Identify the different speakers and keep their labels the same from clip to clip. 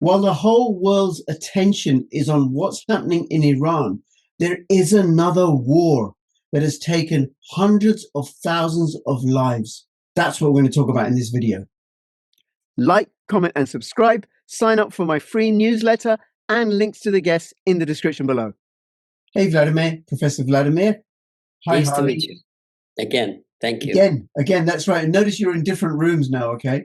Speaker 1: while the whole world's attention is on what's happening in Iran, there is another war that has taken hundreds of thousands of lives. That's what we're going to talk about in this video. Like, comment, and subscribe. Sign up for my free newsletter and links to the guests in the description below. Hey, Vladimir, Professor Vladimir. Hi,
Speaker 2: Nice
Speaker 1: Harley.
Speaker 2: to meet you. Again, thank you.
Speaker 1: Again, that's right. Notice you're in different rooms now, okay?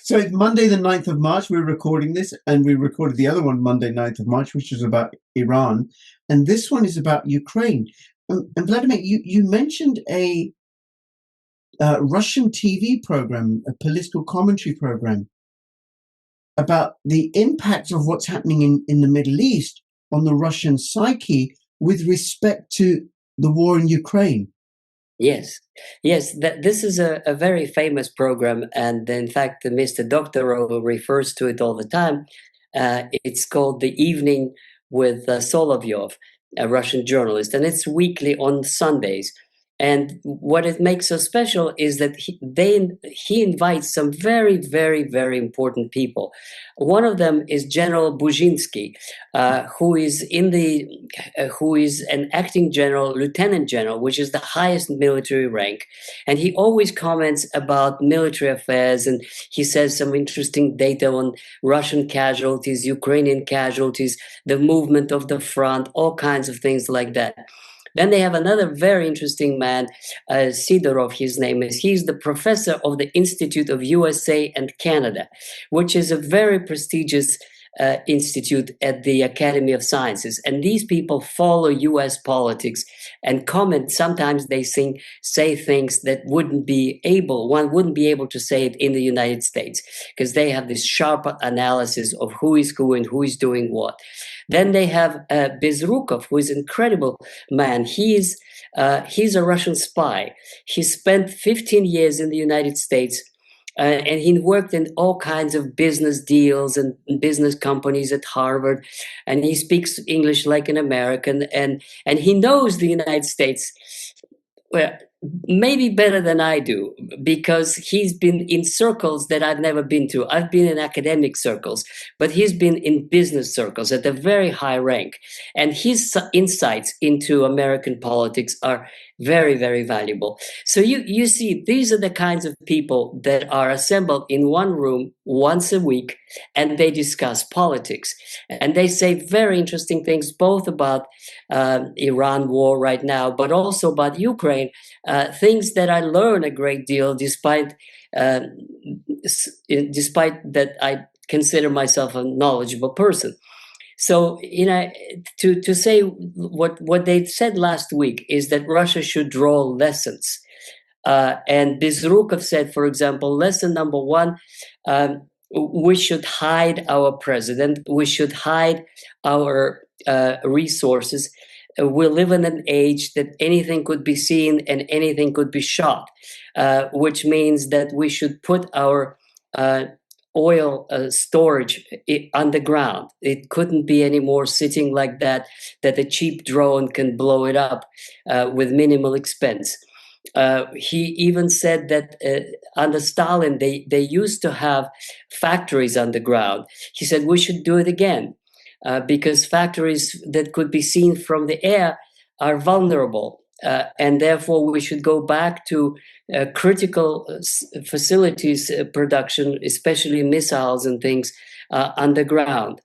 Speaker 1: So it's Monday the 9th of March. We're recording this, and we recorded the other one Monday 9th of March, which was about Iran. And this one is about Ukraine. And Vladimir, you mentioned a Russian TV program, a political commentary program, about the impact of what's happening in the Middle East on the Russian psyche with respect to the war in Ukraine.
Speaker 2: Yes, this is a very famous program, and in fact, Mr. Doctorow refers to it all the time. It's called The Evening with Solovyov, a Russian journalist, and it's weekly on Sundays. And what it makes so special is that he invites some very, very, very important people. One of them is General Buzhinsky, who is an acting general, lieutenant general, which is the highest military rank. And he always comments about military affairs, and he says some interesting data on Russian casualties, Ukrainian casualties, the movement of the front, all kinds of things like that. Then they have another very interesting man, Sidorov, his name is. He's the professor of the Institute of USA and Canada, which is a very prestigious institute at the Academy of Sciences. And these people follow US politics and comment. Sometimes they say things that one wouldn't be able to say it in the United States, because they have this sharp analysis of who is who and who is doing what. Then they have Bezrukov, who is an incredible man. He's a Russian spy. He spent 15 years in the United States, and he worked in all kinds of business deals and business companies at Harvard. And he speaks English like an American, and he knows the United States, well, maybe better than I do, because he's been in circles that I've never been to. I've been in academic circles, but he's been in business circles at a very high rank. And his insights into American politics are very, very valuable. So you see, these are the kinds of people that are assembled in one room once a week, and they discuss politics. And they say very interesting things, both about Iran war right now, but also about Ukraine, things that I learn a great deal, despite that I consider myself a knowledgeable person. So, to say what they said last week is that Russia should draw lessons. And Bezrukov said, for example, lesson number one, we should hide our president. We should hide our resources. We live in an age that anything could be seen and anything could be shot, which means that we should put our oil storage underground. It couldn't be anymore sitting like that a cheap drone can blow it up with minimal expense. He even said that under Stalin, they used to have factories underground. He said we should do it again, because factories that could be seen from the air are vulnerable. And therefore, we should go back to critical facilities production, especially missiles and things, underground.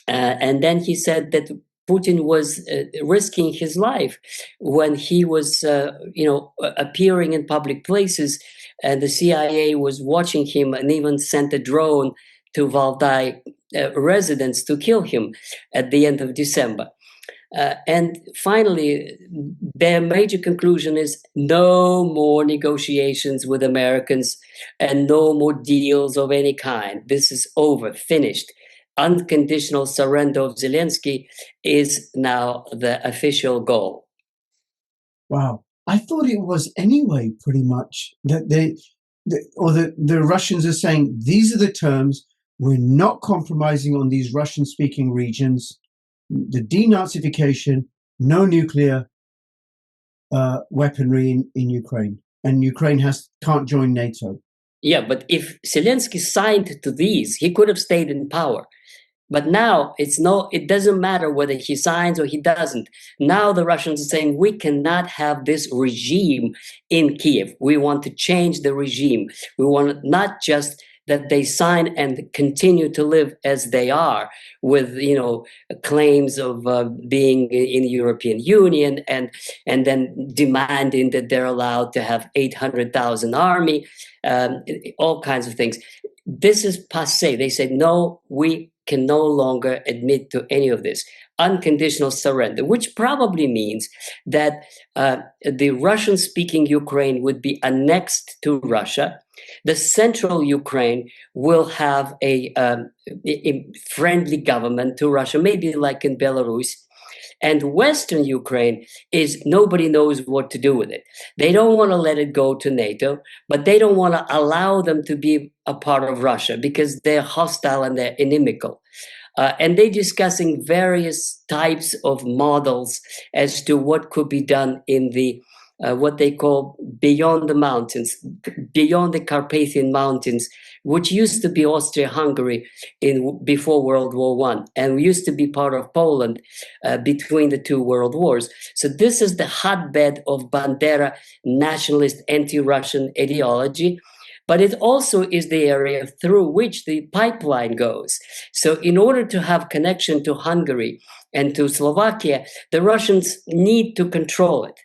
Speaker 2: And then he said that Putin was risking his life when he was, appearing in public places, and the CIA was watching him and even sent a drone to Valdai residents to kill him at the end of December. And finally, their major conclusion is no more negotiations with Americans and no more deals of any kind. This is over, finished. Unconditional surrender of Zelensky is now the official goal.
Speaker 1: Wow. I thought it was anyway, pretty much, that the Russians are saying, these are the terms, we're not compromising on these Russian-speaking regions, the denazification, no nuclear weaponry in Ukraine, and Ukraine can't join NATO.
Speaker 2: Yeah, but if Zelensky signed to these, he could have stayed in power. But now it doesn't matter whether he signs or he doesn't. Now the Russians are saying we cannot have this regime in Kiev. We want to change the regime. We want not just that they sign and continue to live as they are with, claims of being in the European Union and then demanding that they're allowed to have 800,000 army, all kinds of things. This is passé. They said, no, we can no longer admit to any of this. Unconditional surrender, which probably means that the Russian-speaking Ukraine would be annexed to Russia. The central Ukraine will have a friendly government to Russia, maybe like in Belarus. And Western Ukraine is nobody knows what to do with it. They don't want to let it go to NATO, but they don't want to allow them to be a part of Russia because they're hostile and they're inimical. And they're discussing various types of models as to what could be done in the what they call beyond the mountains, beyond the Carpathian Mountains, which used to be Austria-Hungary before World War I, and used to be part of Poland between the two world wars. So this is the hotbed of Bandera nationalist anti-Russian ideology. But it also is the area through which the pipeline goes. So in order to have connection to Hungary and to Slovakia, the Russians need to control it.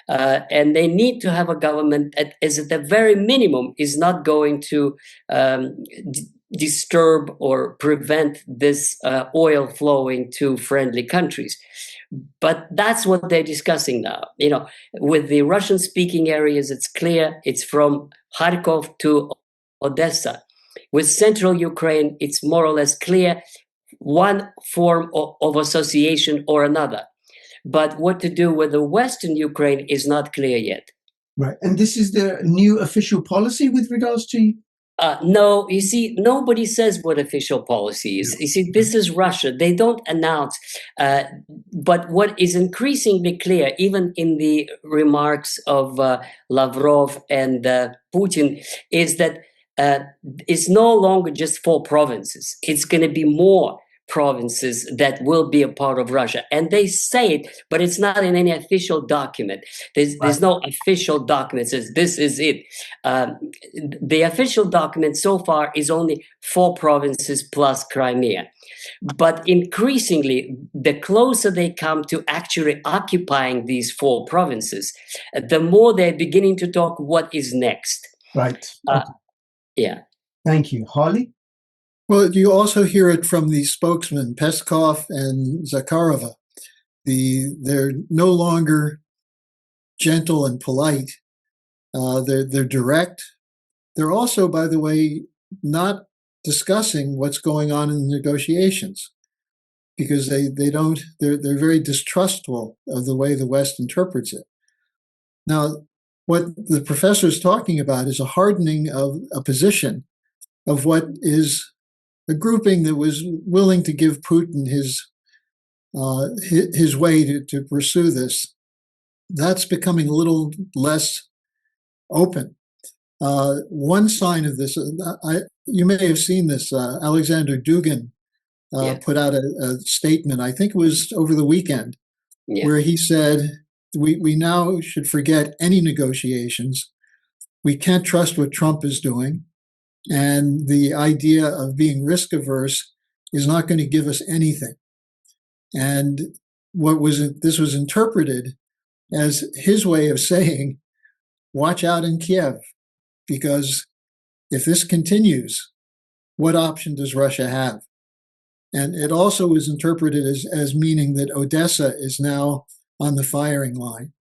Speaker 2: And they need to have a government that is at the very minimum is not going to disturb or prevent this oil flowing to friendly countries. But that's what they're discussing now. With the Russian-speaking areas, it's clear it's from Kharkov to Odessa. With central Ukraine, it's more or less clear one form of association or another. But what to do with the Western Ukraine is not clear yet.
Speaker 1: Right. And this is the new official policy with regards to...
Speaker 2: No, you see, nobody says what official policy is. You see, this is Russia. They don't announce. But what is increasingly clear, even in the remarks of Lavrov and Putin, is that it's no longer just 4 provinces. It's going to be more provinces that will be a part of Russia. And they say it, but it's not in any official document. There's no official document that says this is it. The official document so far is only 4 provinces plus Crimea. But increasingly, the closer they come to actually occupying these 4 provinces, the more they're beginning to talk what is next.
Speaker 1: Right. Okay.
Speaker 2: Yeah.
Speaker 1: Thank you. Harley?
Speaker 3: Well, you also hear it from the spokesmen, Peskov and Zakharova. They're no longer gentle and polite. They're direct. They're also, by the way, not discussing what's going on in the negotiations because they're very distrustful of the way the West interprets it. Now, what the professor is talking about is a hardening of a position of what is a grouping that was willing to give Putin his way to pursue this. That's becoming a little less open. One sign of this, you may have seen this, Alexander Dugin put out a statement, I think it was over the weekend, where he said, we now should forget any negotiations. We can't trust what Trump is doing. And the idea of being risk averse is not going to give us anything. And this was interpreted as his way of saying, watch out in Kiev, because if this continues, what option does Russia have? And it also was interpreted as meaning that Odessa is now on the firing line.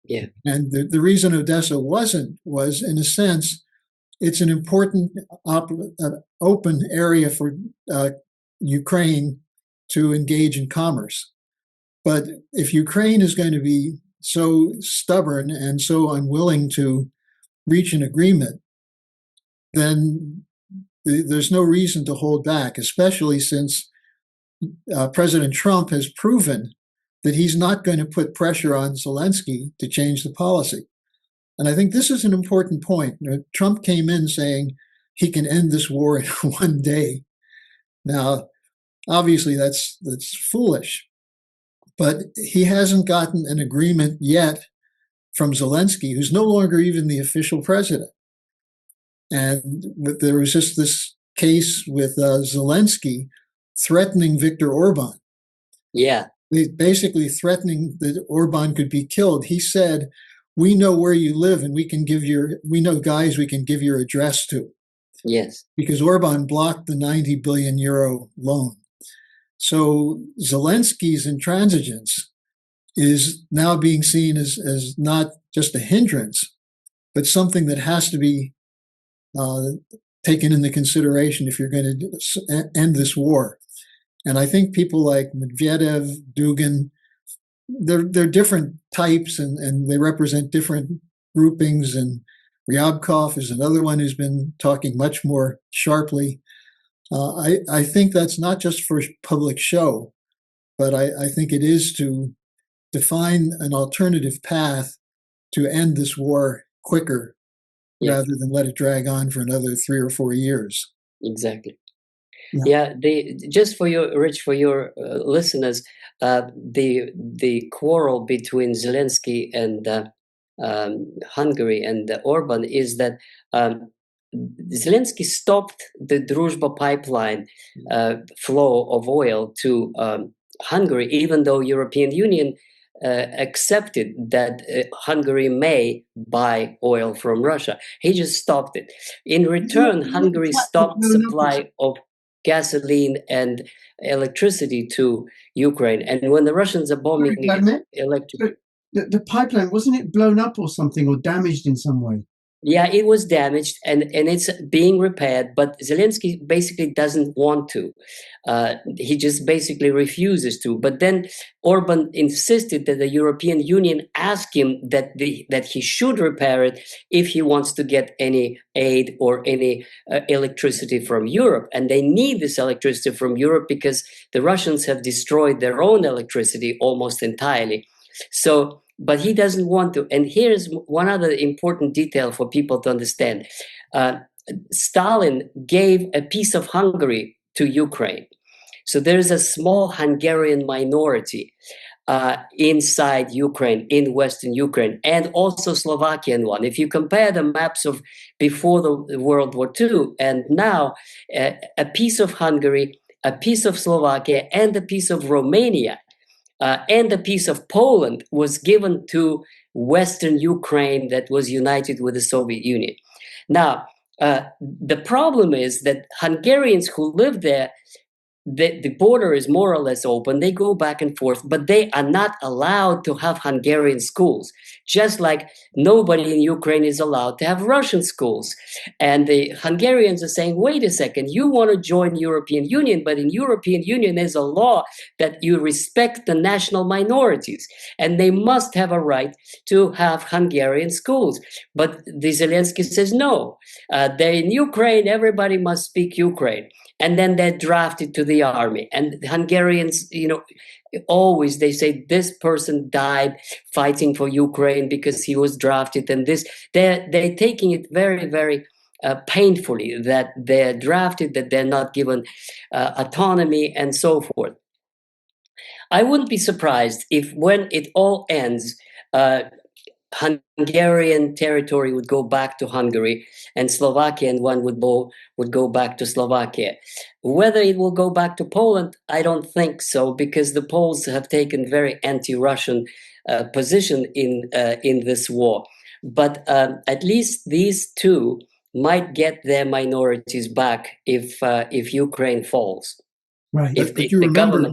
Speaker 2: Yeah.
Speaker 3: And the reason Odessa wasn't was, in a sense, it's an important open area for Ukraine to engage in commerce. But if Ukraine is going to be so stubborn and so unwilling to reach an agreement, then there's no reason to hold back, especially since President Trump has proven that he's not going to put pressure on Zelensky to change the policy. And I think this is an important point. Trump came in saying, he can end this war in one day. Now, obviously, that's foolish, but he hasn't gotten an agreement yet from Zelensky, who's no longer even the official president. And there was just this case with Zelensky threatening Viktor Orban.
Speaker 2: Yeah.
Speaker 3: Basically threatening that Orban could be killed. He said, "We know where you live, and we know guys we can give your address to."
Speaker 2: Yes.
Speaker 3: Because Orban blocked the 90 billion euro loan. So Zelensky's intransigence is now being seen as not just a hindrance, but something that has to be taken into consideration if you're going to end this war. And I think people like Medvedev, Dugin, they're different types, and they represent different groupings. And Ryabkov is another one who's been talking much more sharply. I think that's not just for public show, but I think it is to define an alternative path to end this war quicker, rather than let it drag on for another 3 or 4 years.
Speaker 2: Exactly. Yeah. Just for your Rich, for your listeners, the quarrel between Zelensky and Hungary and Orban is that Zelensky stopped the Druzhba pipeline flow of oil to Hungary, even though European Union accepted that Hungary may buy oil from Russia. He just stopped it. In return, Hungary stopped supply of gasoline and electricity to Ukraine. And when the Russians are bombing
Speaker 1: the pipeline, wasn't it blown up or something, or damaged in some way?
Speaker 2: Yeah, it was damaged, and it's being repaired, but Zelensky basically doesn't want to. He just basically refuses to. But then Orban insisted that the European Union ask him that he should repair it if he wants to get any aid or any electricity from Europe. And they need this electricity from Europe because the Russians have destroyed their own electricity almost entirely. So, but he doesn't want to. And here's one other important detail for people to understand. Stalin gave a piece of Hungary to Ukraine. So there's a small Hungarian minority inside Ukraine, in Western Ukraine, and also Slovakian one. If you compare the maps of before the World War II and now, a piece of Hungary, a piece of Slovakia, and a piece of Romania, and a piece of Poland was given to Western Ukraine that was united with the Soviet Union. Now, the problem is that Hungarians who live there, the border is more or less open. They go back and forth, but they are not allowed to have Hungarian schools, just like nobody in Ukraine is allowed to have Russian schools. And the Hungarians are saying, wait a second, you want to join European Union, but in European Union there's a law that you respect the national minorities, and they must have a right to have Hungarian schools. But the Zelensky says, no, they're in Ukraine, everybody must speak Ukraine. And then they're drafted to the army. And the Hungarians, always they say this person died fighting for Ukraine because he was drafted. And this, they're taking it very, very painfully that they're drafted, that they're not given autonomy and so forth. I wouldn't be surprised if when it all ends, Hungarian territory would go back to Hungary, and Slovakian one would go back to Slovakia. Whether it will go back to Poland, I don't think so, because the Poles have taken very anti-Russian position in this war. But at least these two might get their minorities back if Ukraine falls.
Speaker 1: Right.
Speaker 3: But you remember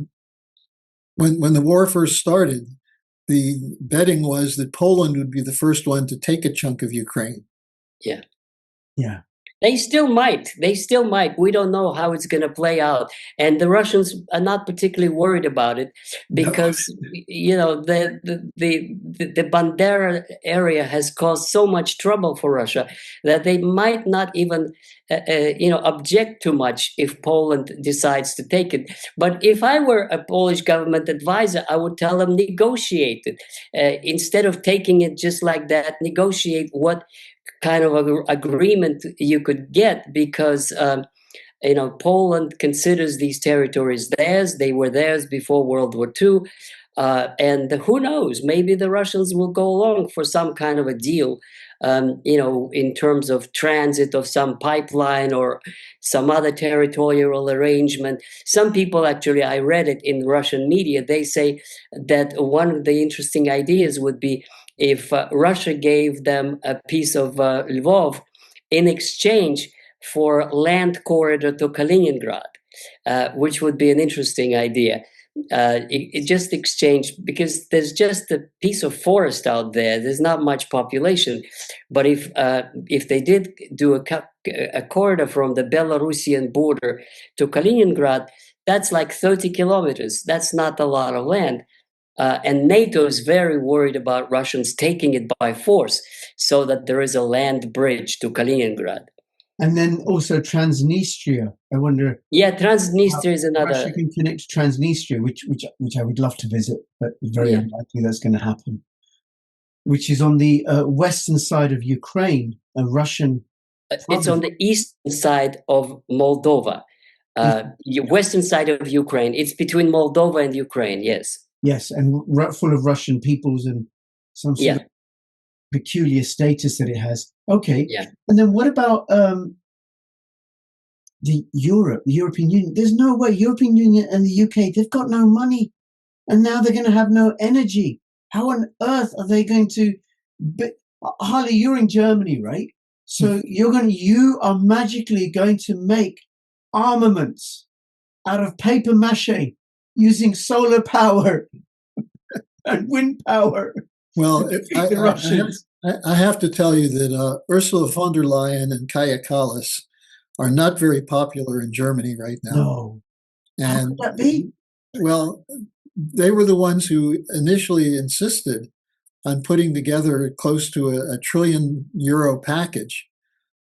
Speaker 3: when the war first started, the betting was that Poland would be the first one to take a chunk of Ukraine.
Speaker 2: Yeah.
Speaker 1: Yeah.
Speaker 2: They still might. We don't know how it's going to play out. And the Russians are not particularly worried about it because, the Bandera area has caused so much trouble for Russia that they might not even, object too much if Poland decides to take it. But if I were a Polish government advisor, I would tell them negotiate it. Instead of taking it just like that, negotiate what kind of agreement you could get, because Poland considers these territories theirs. They were theirs before World War II. And who knows, maybe the Russians will go along for some kind of a deal, in terms of transit of some pipeline or some other territorial arrangement. Some people, actually, I read it in Russian media, they say that one of the interesting ideas would be if Russia gave them a piece of Lvov in exchange for land corridor to Kaliningrad, which would be an interesting idea. It just exchanged, because there's just a piece of forest out there. There's not much population, but if they did do a corridor from the Belarusian border to Kaliningrad, that's like 30 kilometers. That's not a lot of land. And NATO is very worried about Russians taking it by force, so that there is a land bridge to Kaliningrad.
Speaker 1: And then also Transnistria. I wonder.
Speaker 2: Yeah, Transnistria is another.
Speaker 1: Russia can connect to Transnistria, which I would love to visit, but it's very unlikely that's going to happen. Which is on the western side of Ukraine, a Russian.
Speaker 2: It's on the eastern side of Moldova, western side of Ukraine. It's between Moldova and Ukraine. Yes. Yes,
Speaker 1: and full of Russian peoples and some sort of peculiar status that it has. Okay.
Speaker 2: Yeah.
Speaker 1: And then what about the European Union? There's no way. European Union and the UK, they've got no money, and now they're going to have no energy. How on earth are they going to? Harley, you're in Germany, right? So you are magically going to make armaments out of paper mache using solar power and wind power.
Speaker 3: Well, I have to tell you that Ursula von der Leyen and Kaja Kallas are not very popular in Germany right now.
Speaker 1: No.
Speaker 3: And
Speaker 1: how could that be?
Speaker 3: Well, they were the ones who initially insisted on putting together close to a €1 trillion package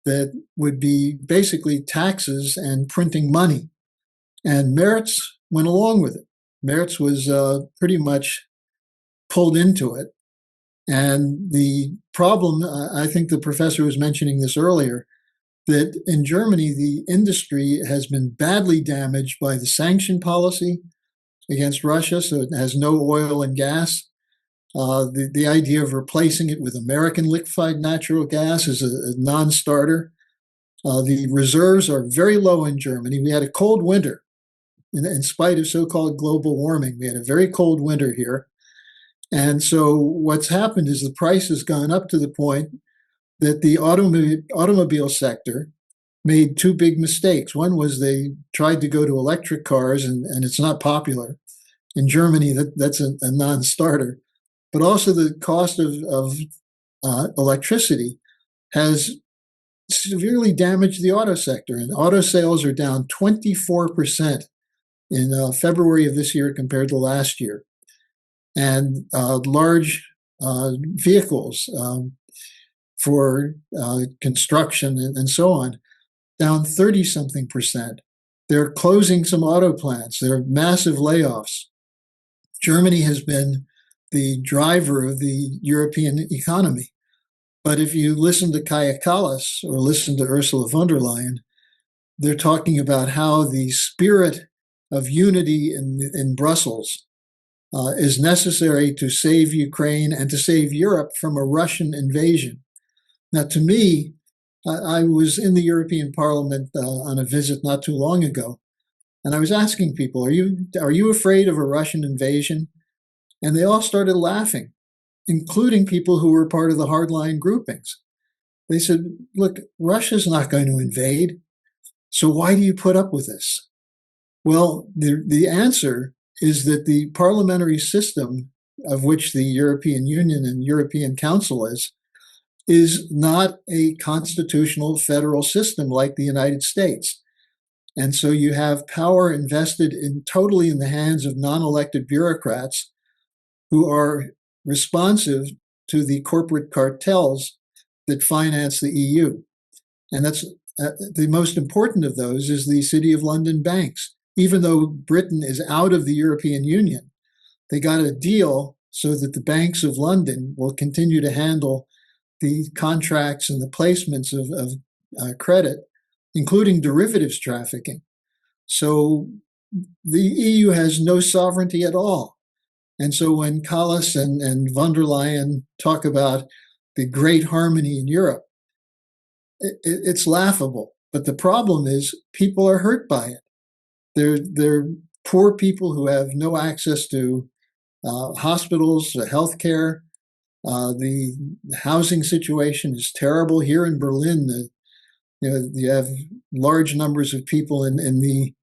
Speaker 3: that would be basically taxes and printing money. And Merz went along with it. Merz was pretty much pulled into it. And the problem, I think the professor was mentioning this earlier, that in Germany, the industry has been badly damaged by the sanction policy against Russia, so it has no oil and gas. The idea of replacing it with American liquefied natural gas is a non-starter. The reserves are very low in Germany. We had a cold winter. In spite of so-called global warming, we had a very cold winter here. And so what's happened is the price has gone up to the point that the automobile sector made two big mistakes. One was they tried to go to electric cars, and it's not popular. In Germany, that's a non-starter. But also the cost of electricity has severely damaged the auto sector. And auto sales are down 24% in February of this year compared to last year. And large vehicles for construction and so on, down 30-something%. They're closing some auto plants. There are massive layoffs. Germany has been the driver of the European economy. But if you listen to Kaja Kallas or listen to Ursula von der Leyen, they're talking about how the spirit of unity in Brussels is necessary to save Ukraine and to save Europe from a Russian invasion. Now, to me, I was in the European Parliament on a visit not too long ago, and I was asking people, are you afraid of a Russian invasion? And they all started laughing, including people who were part of the hardline groupings. They said, look, Russia's not going to invade, so why do you put up with this? Well, the answer is that the parliamentary system of which the European Union and European Council is not a constitutional federal system like the United States. And so you have power invested totally in the hands of non-elected bureaucrats who are responsive to the corporate cartels that finance the EU. And that's the most important of those is the City of London banks. Even though Britain is out of the European Union, they got a deal so that the banks of London will continue to handle the contracts and the placements of credit, including derivatives trafficking. So the EU has no sovereignty at all. And so when Kallas and von der Leyen talk about the great harmony in Europe, it's laughable. But the problem is people are hurt by it. They're poor people who have no access to hospitals, healthcare. The housing situation is terrible. Here in Berlin, you have large numbers of people in the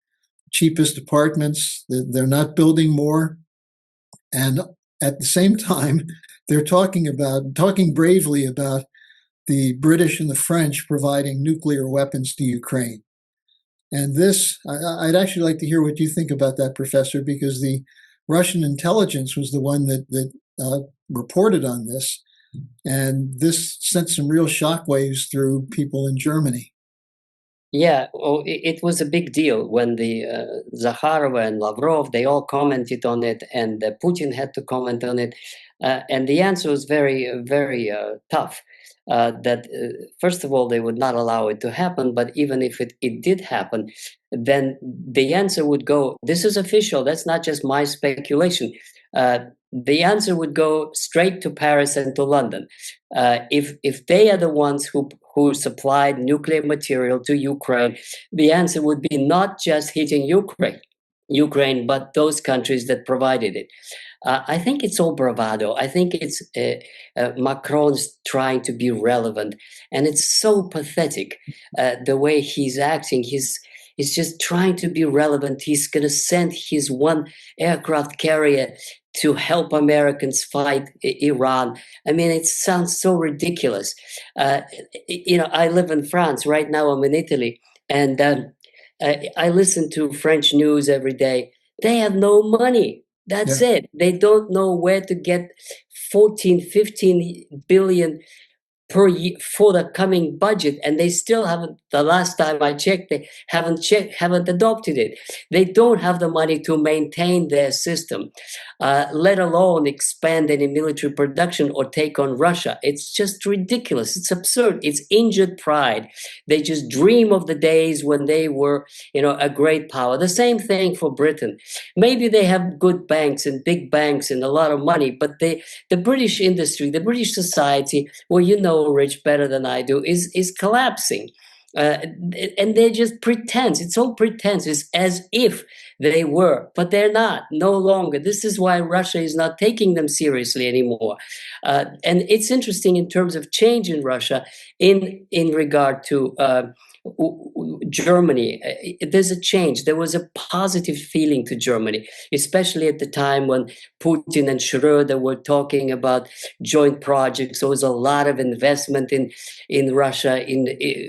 Speaker 3: cheapest apartments. They're not building more. And at the same time, they're talking bravely about the British and the French providing nuclear weapons to Ukraine. And this, I'd actually like to hear what you think about that, Professor, because the Russian intelligence was the one that reported on this. And this sent some real shockwaves through people in Germany.
Speaker 2: Yeah, well, it was a big deal when the Zakharova and Lavrov, they all commented on it, and Putin had to comment on it. And the answer was very, very tough. That first of all, they would not allow it to happen, but even if it did happen, then the answer would go, this is official, that's not just my speculation. The answer would go straight to Paris and to London. If they are the ones who supplied nuclear material to Ukraine, the answer would be not just hitting Ukraine, but those countries that provided it. I think it's all bravado. I think it's Macron's trying to be relevant, and it's so pathetic the way he's acting. He's just trying to be relevant. He's going to send his one aircraft carrier to help Americans fight Iran. I mean, it sounds so ridiculous. I live in France. Right now I'm in Italy, and I listen to French news every day. They have no money. That's it. They don't know where to get 14, 15 billion per year for the coming budget, and they still haven't. The last time I checked, they haven't adopted it. They don't have the money to maintain their system, let alone expand any military production or take on Russia. It's just ridiculous. It's absurd. It's injured pride. They just dream of the days when they were, a great power. The same thing for Britain. Maybe they have good banks and big banks and a lot of money, but the British industry, the British society, well, Rich, better than I do, is collapsing. And they're just pretense. It's all pretense. It's as if they were, but they're not, no longer. This is why Russia is not taking them seriously anymore. And it's interesting in terms of change in Russia in regard to Germany. There's a change. There was a positive feeling to Germany, especially at the time when Putin and Schröder were talking about joint projects. There was a lot of investment in Russia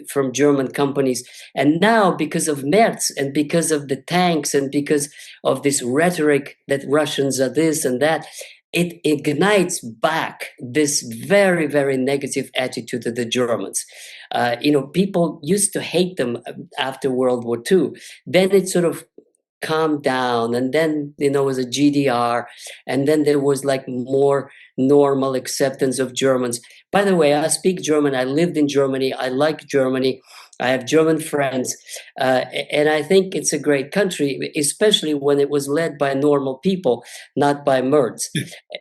Speaker 2: from German companies. And now, because of Merz and because of the tanks and because of this rhetoric that Russians are this and that, it ignites back this very, very negative attitude of the Germans. People used to hate them after World War II. Then it sort of calmed down, and then it was a GDR, and then there was like more normal acceptance of Germans. By the way, I speak German. I lived in Germany. I like Germany. I have German friends, and I think it's a great country, especially when it was led by normal people, not by Merz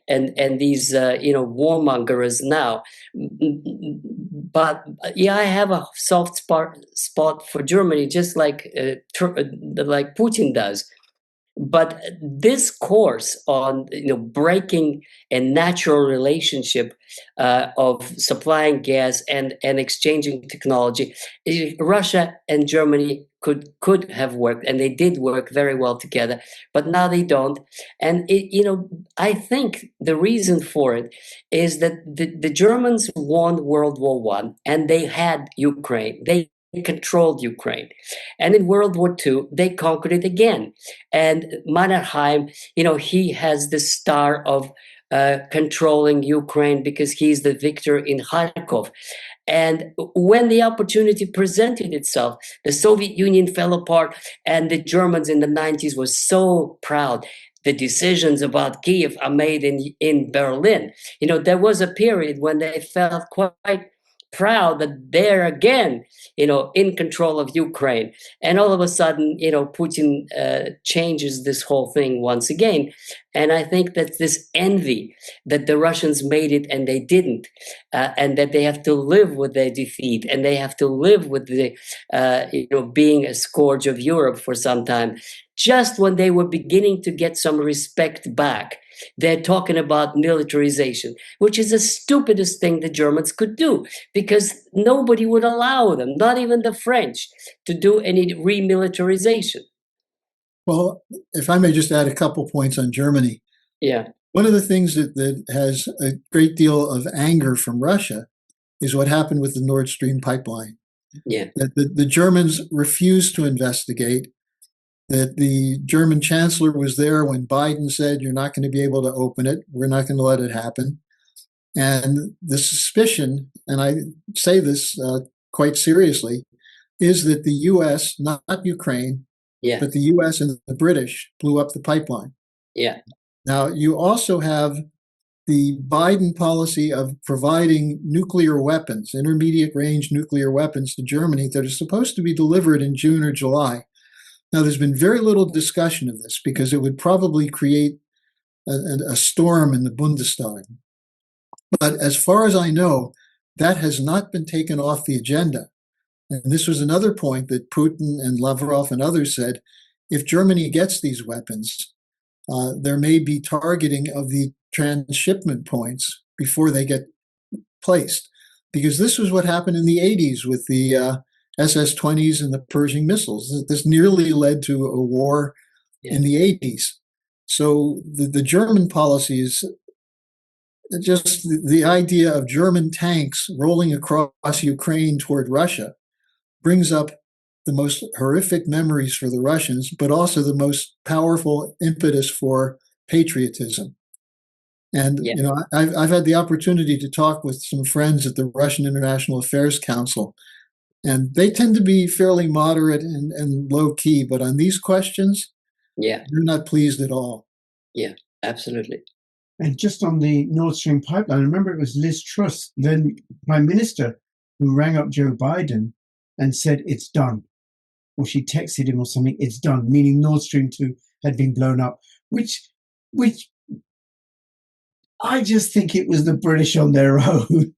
Speaker 2: and these warmongers now. But yeah, I have a soft spot for Germany, just like Putin does. But this course on breaking a natural relationship of supplying gas and exchanging technology, Russia and Germany could have worked, and they did work very well together, but now they don't. And I think the reason for it is that the Germans won World War I, and they had Ukraine. They controlled Ukraine. And in World War II, they conquered it again. And Mannerheim, he has the star of controlling Ukraine because he's the victor in Kharkov. And when the opportunity presented itself, the Soviet Union fell apart, and the Germans in the 90s were so proud. the decisions about Kiev are made in Berlin. There was a period when they felt quite proud that they're again, in control of Ukraine. And all of a sudden, Putin changes this whole thing once again. And I think that this envy that the Russians made it and they didn't, and that they have to live with their defeat, and they have to live with the, being a scourge of Europe for some time. Just when they were beginning to get some respect back, they're talking about militarization, which is the stupidest thing the Germans could do, because nobody would allow them, not even the French, to do any remilitarization.
Speaker 3: Well, if I may just add a couple points on Germany.
Speaker 2: Yeah.
Speaker 3: One of the things that has a great deal of anger from Russia is what happened with the Nord Stream pipeline.
Speaker 2: Yeah.
Speaker 3: That the Germans refused to investigate, that the German chancellor was there when Biden said, you're not going to be able to open it. We're not going to let it happen. And the suspicion, and I say this quite seriously, is that the U.S., not Ukraine, but the U.S. and the British blew up the pipeline.
Speaker 2: Yeah.
Speaker 3: Now, you also have the Biden policy of providing nuclear weapons, intermediate range nuclear weapons to Germany that are supposed to be delivered in June or July. Now, there's been very little discussion of this because it would probably create a storm in the Bundestag. But as far as I know, that has not been taken off the agenda. And this was another point that Putin and Lavrov and others said, if Germany gets these weapons, there may be targeting of the transshipment points before they get placed. Because this was what happened in the 80s with the SS-20s and the Pershing missiles. This nearly led to a war in the 80s. So the German policy is just the idea of German tanks rolling across Ukraine toward Russia brings up the most horrific memories for the Russians, but also the most powerful impetus for patriotism. And, I've had the opportunity to talk with some friends at the Russian International Affairs Council, and they tend to be fairly moderate and low key, but on these questions, they're not pleased at all.
Speaker 2: Yeah, absolutely.
Speaker 1: And just on the Nord Stream pipeline, I remember it was Liz Truss, then Prime Minister, who rang up Joe Biden and said, it's done. Or she texted him or something, it's done, meaning Nord Stream 2 had been blown up, which I just think it was the British on their own.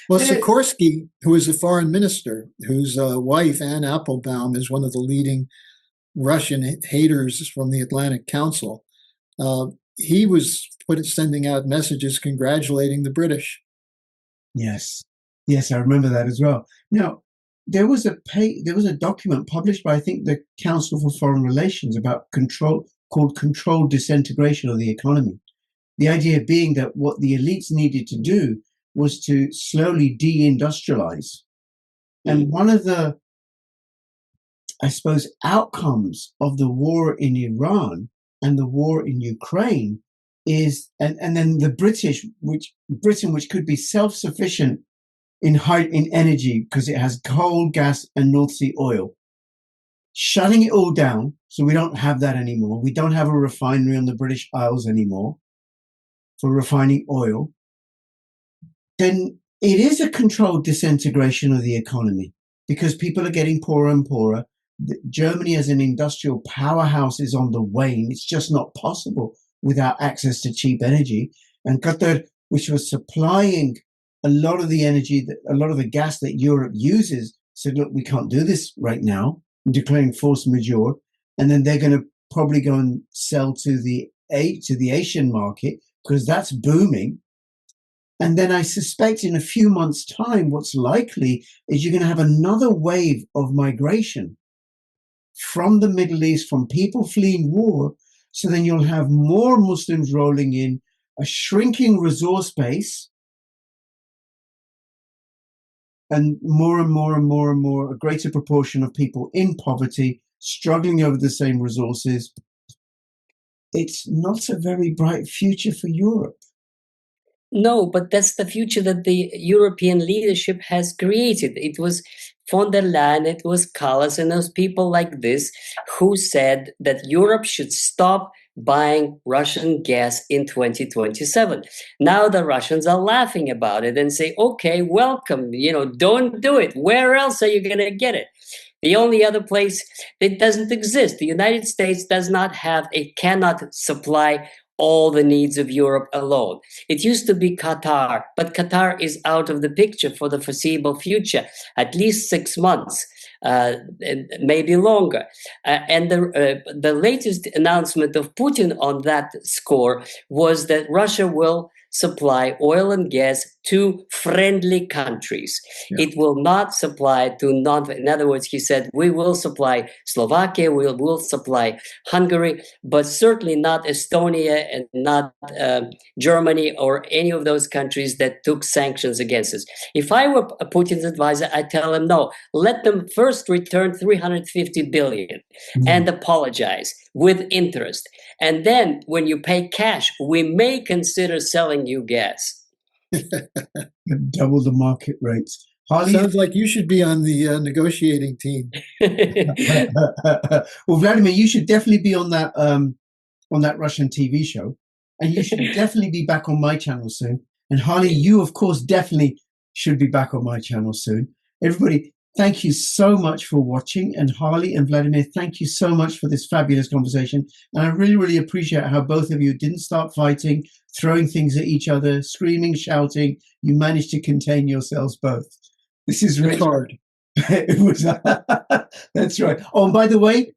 Speaker 3: Well, Sikorsky, who is a foreign minister, whose wife, Anne Applebaum, is one of the leading Russian haters from the Atlantic Council, he was sending out messages congratulating the British.
Speaker 1: Yes, I remember that as well. Now, there was a document published by, I think, the Council for Foreign Relations about called controlled disintegration of the economy. The idea being that what the elites needed to do was to slowly deindustrialize. And one of the, I suppose, outcomes of the war in Iran and the war in Ukraine is, and then the Britain, which could be self-sufficient in energy because it has coal, gas, and North Sea oil, shutting it all down so we don't have that anymore. We don't have a refinery on the British Isles anymore for refining oil. Then it is a controlled disintegration of the economy because people are getting poorer and poorer. Germany as an industrial powerhouse is on the wane. It's just not possible without access to cheap energy. And Qatar, which was supplying a lot of the energy, a lot of the gas that Europe uses, said, look, we can't do this right now, declaring force majeure. And then they're going to probably go and sell to the Asian market because that's booming. And then I suspect in a few months' time, what's likely is you're going to have another wave of migration from the Middle East, from people fleeing war. So then you'll have more Muslims rolling in, a shrinking resource base, and more, a greater proportion of people in poverty, struggling over the same resources. It's not a very bright future for Europe.
Speaker 2: No, but that's the future that the European leadership has created. It was von der Leyen, it was Callas, and those people like this who said that Europe should stop buying Russian gas in 2027. Now the Russians are laughing about it and say, okay, welcome, don't do it. Where else are you going to get it? The only other place it doesn't exist. The United States does not have, it cannot supply all the needs of Europe alone. It used to be Qatar, but Qatar is out of the picture for the foreseeable future, at least 6 months, maybe longer. And the latest announcement of Putin on that score was that Russia will supply oil and gas to friendly countries.
Speaker 3: Yeah.
Speaker 2: It will not supply to non. In other words, he said, we will supply Slovakia, we will supply Hungary, but certainly not Estonia and not Germany or any of those countries that took sanctions against us. If I were Putin's advisor, I'd tell him, no, let them first return 350 billion and apologize with interest. And then when you pay cash, we may consider selling you gas.
Speaker 1: Double the market rates. Harley,
Speaker 3: Sounds like you should be on the negotiating team.
Speaker 1: well, Vladimir, you should definitely be on that Russian TV show, and you should definitely be back on my channel soon. And Harley, you of course definitely should be back on my channel soon. Everybody, thank you so much for watching, and Harley and Vladimir, thank you so much for this fabulous conversation. And I really, really appreciate how both of you didn't start fighting, throwing things at each other, screaming, shouting. You managed to contain yourselves both. This is really
Speaker 3: hard.
Speaker 1: It was. That's right. Oh, and by the way,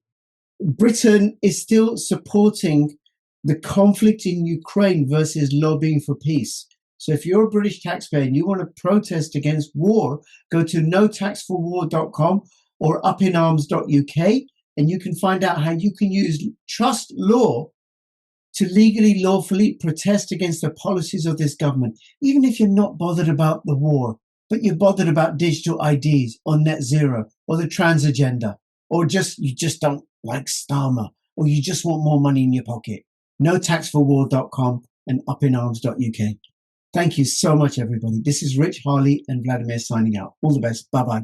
Speaker 1: Britain is still supporting the conflict in Ukraine versus lobbying for peace. So if you're a British taxpayer and you want to protest against war, go to notaxforwar.com or upinarms.uk, and you can find out how you can use trust law to legally, lawfully protest against the policies of this government, even if you're not bothered about the war, but you're bothered about digital IDs or net zero or the trans agenda, or you just don't like Starmer, or you just want more money in your pocket. Notaxforwar.com and upinarms.uk. Thank you so much, everybody. This is Rich, Harley, and Vladimir signing out. All the best. Bye-bye.